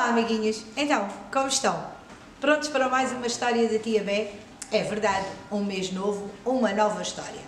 Olá, amiguinhos! Então, como estão? Prontos para mais uma história da Tia Bé? É verdade, um mês novo, uma nova história.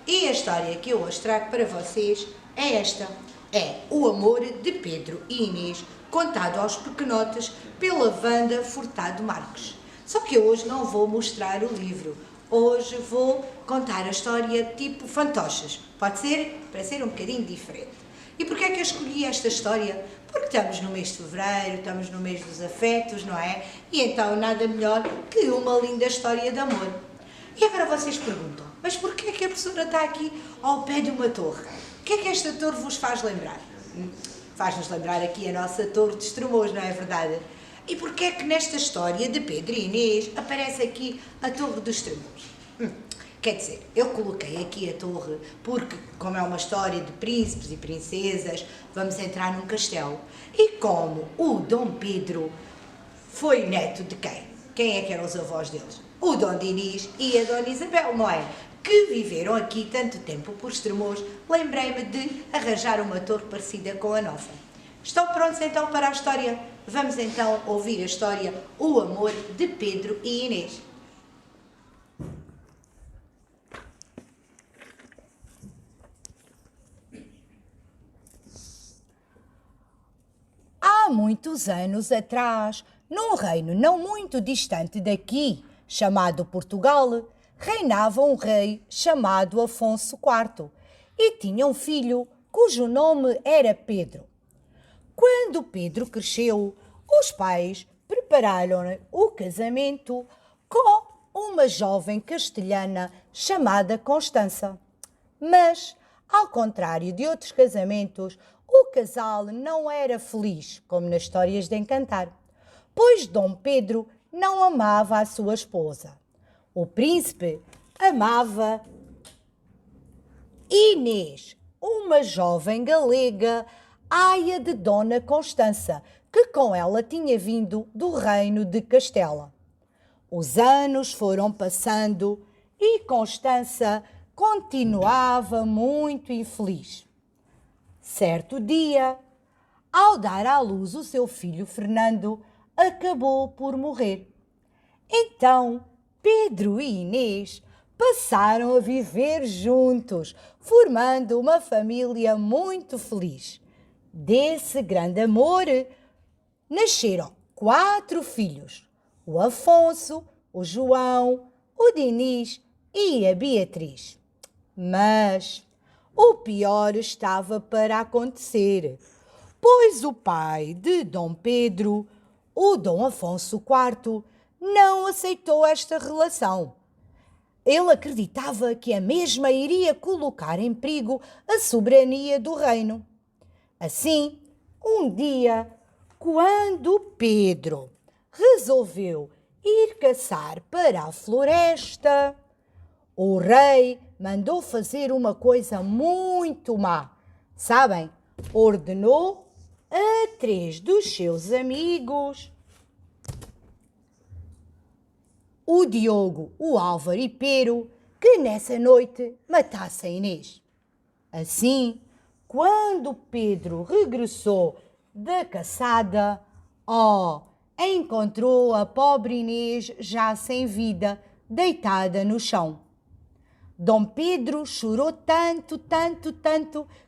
E a história que eu hoje trago para vocês é esta. É O Amor de Pedro e Inês, contado aos pequenotes pela Wanda Furtado Marques. Só que eu hoje não vou mostrar o livro. Hoje vou contar a história tipo fantoches. Pode ser? Para ser um bocadinho diferente. E porquê é que eu escolhi esta história? Porque estamos no mês de fevereiro, estamos no mês dos afetos, não é? E então nada melhor que uma linda história de amor. E agora vocês perguntam, mas porquê é que a professora está aqui ao pé de uma torre? O que é que esta torre vos faz lembrar? Faz-nos lembrar aqui a nossa torre de Estremoz, não é verdade? E porquê é que nesta história de Pedro e Inês aparece aqui a torre dos Estremoz? Quer dizer, eu coloquei aqui a torre porque, como é uma história de príncipes e princesas, vamos entrar num castelo. E como o Dom Pedro foi neto de quem? Quem é que eram os avós deles? O Dom Dinis e a Dona Isabel, não é? Que viveram aqui tanto tempo por Estremoz, lembrei-me de arranjar uma torre parecida com a nossa. Estão prontos então para a história? Vamos então ouvir a história O Amor de Pedro e Inês. Há muitos anos atrás, num reino não muito distante daqui, chamado Portugal, reinava um rei chamado Afonso IV e tinha um filho cujo nome era Pedro. Quando Pedro cresceu, os pais prepararam-lhe o casamento com uma jovem castelhana chamada Constança. Mas, ao contrário de outros casamentos, o casal não era feliz, como nas histórias de encantar, pois Dom Pedro não amava a sua esposa. O príncipe amava Inês, uma jovem galega, aia de Dona Constança, que com ela tinha vindo do reino de Castela. Os anos foram passando e Constança continuava muito infeliz. Certo dia, ao dar à luz o seu filho Fernando, acabou por morrer. Então, Pedro e Inês passaram a viver juntos, formando uma família muito feliz. Desse grande amor, nasceram 4 filhos: o Afonso, o João, o Dinis e a Beatriz. Mas o pior estava para acontecer, pois o pai de Dom Pedro, o Dom Afonso IV, não aceitou esta relação. Ele acreditava que a mesma iria colocar em perigo a soberania do reino. Assim, um dia, quando Pedro resolveu ir caçar para a floresta, o rei mandou fazer uma coisa muito má. Sabem? Ordenou a 3 dos seus amigos, o Diogo, o Álvaro e Pero, que nessa noite matassem Inês. Assim, quando Pedro regressou da caçada, encontrou a pobre Inês já sem vida, deitada no chão. Dom Pedro chorou tanto,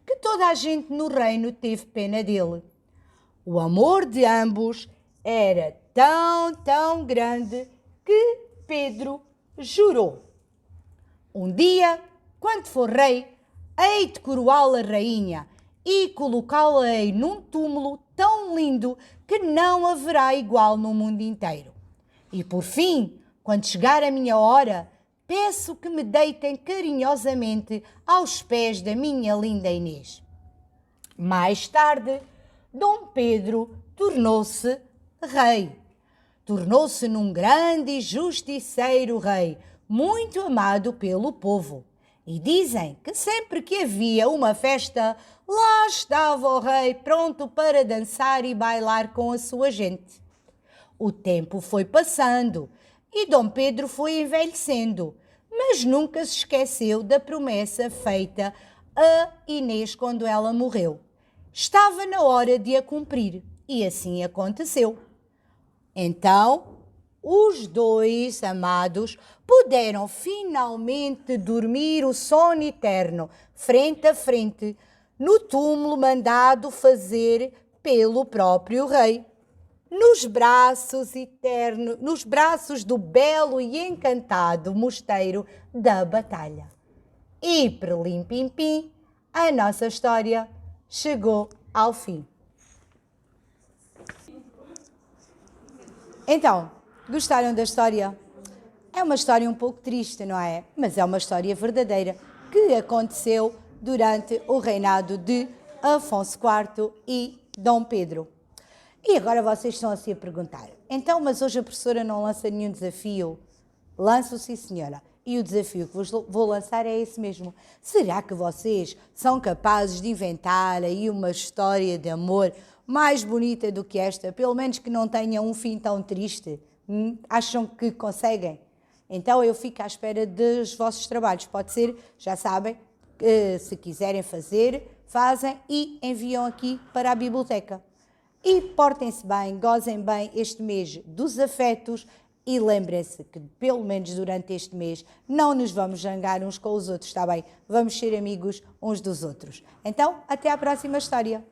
que toda a gente no reino teve pena dele. O amor de ambos era tão grande que Pedro jurou: um dia, quando for rei, hei de coroá-la rainha e colocá-la-ei num túmulo tão lindo que não haverá igual no mundo inteiro. E por fim, quando chegar a minha hora, peço que me deitem carinhosamente aos pés da minha linda Inês. Mais tarde, Dom Pedro tornou-se rei. Tornou-se num grande e justiceiro rei, muito amado pelo povo. E dizem que sempre que havia uma festa, lá estava o rei pronto para dançar e bailar com a sua gente. O tempo foi passando e Dom Pedro foi envelhecendo, mas nunca se esqueceu da promessa feita a Inês quando ela morreu. Estava na hora de a cumprir. E assim aconteceu. Então, os dois amados puderam finalmente dormir o sono eterno, frente a frente, no túmulo mandado fazer pelo próprio rei, nos braços eternos, nos braços do belo e encantado mosteiro da Batalha. E, perlim-pim-pim, a nossa história chegou ao fim. Então, gostaram da história? É uma história um pouco triste, não é? Mas é uma história verdadeira que aconteceu durante o reinado de Afonso IV e Dom Pedro. E agora vocês estão assim a perguntar, então, mas hoje a professora não lança nenhum desafio? Lanço, sim, senhora. E o desafio que vos vou lançar é esse mesmo. Será que vocês são capazes de inventar aí uma história de amor mais bonita do que esta? Pelo menos que não tenha um fim tão triste? Acham que conseguem? Então eu fico à espera dos vossos trabalhos. Pode ser, já sabem, se quiserem fazer, fazem e enviam aqui para a biblioteca. E portem-se bem, gozem bem este mês dos afetos e lembrem-se que, pelo menos durante este mês, não nos vamos zangar uns com os outros, está bem? Vamos ser amigos uns dos outros. Então, até à próxima história.